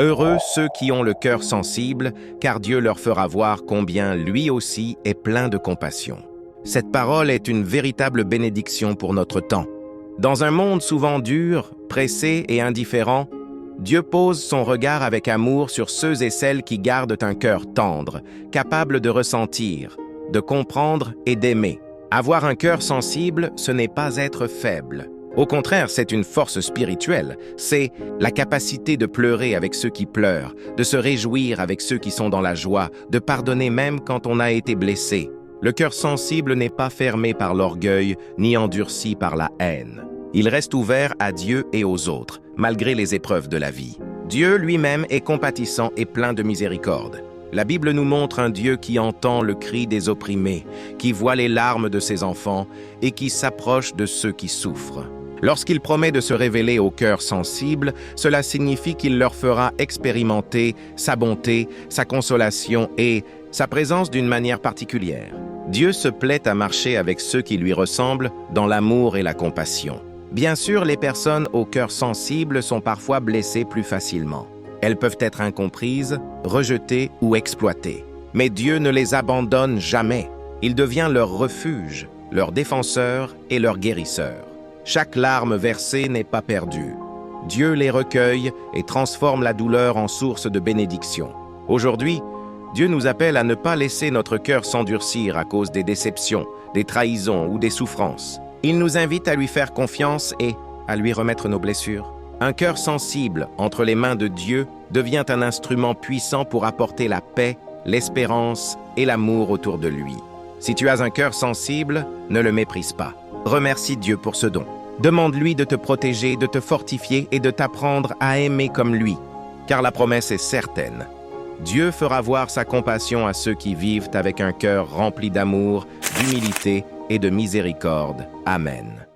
Heureux ceux qui ont le cœur sensible, car Dieu leur fera voir combien lui aussi est plein de compassion. Cette parole est une véritable bénédiction pour notre temps. Dans un monde souvent dur, pressé et indifférent, Dieu pose son regard avec amour sur ceux et celles qui gardent un cœur tendre, capable de ressentir, de comprendre et d'aimer. Avoir un cœur sensible, ce n'est pas être faible. Au contraire, c'est une force spirituelle. C'est la capacité de pleurer avec ceux qui pleurent, de se réjouir avec ceux qui sont dans la joie, de pardonner même quand on a été blessé. Le cœur sensible n'est pas fermé par l'orgueil, ni endurci par la haine. Il reste ouvert à Dieu et aux autres, malgré les épreuves de la vie. Dieu lui-même est compatissant et plein de miséricorde. La Bible nous montre un Dieu qui entend le cri des opprimés, qui voit les larmes de ses enfants et qui s'approche de ceux qui souffrent. Lorsqu'il promet de se révéler aux cœurs sensibles, cela signifie qu'il leur fera expérimenter sa bonté, sa consolation et sa présence d'une manière particulière. Dieu se plaît à marcher avec ceux qui lui ressemblent dans l'amour et la compassion. Bien sûr, les personnes au cœur sensible sont parfois blessées plus facilement. Elles peuvent être incomprises, rejetées ou exploitées. Mais Dieu ne les abandonne jamais. Il devient leur refuge, leur défenseur et leur guérisseur. Chaque larme versée n'est pas perdue. Dieu les recueille et transforme la douleur en source de bénédiction. Aujourd'hui, Dieu nous appelle à ne pas laisser notre cœur s'endurcir à cause des déceptions, des trahisons ou des souffrances. Il nous invite à lui faire confiance et à lui remettre nos blessures. Un cœur sensible entre les mains de Dieu devient un instrument puissant pour apporter la paix, l'espérance et l'amour autour de lui. Si tu as un cœur sensible, ne le méprise pas. Remercie Dieu pour ce don. Demande-lui de te protéger, de te fortifier et de t'apprendre à aimer comme lui, car la promesse est certaine. Dieu fera voir sa compassion à ceux qui vivent avec un cœur rempli d'amour, d'humilité et de miséricorde. Amen.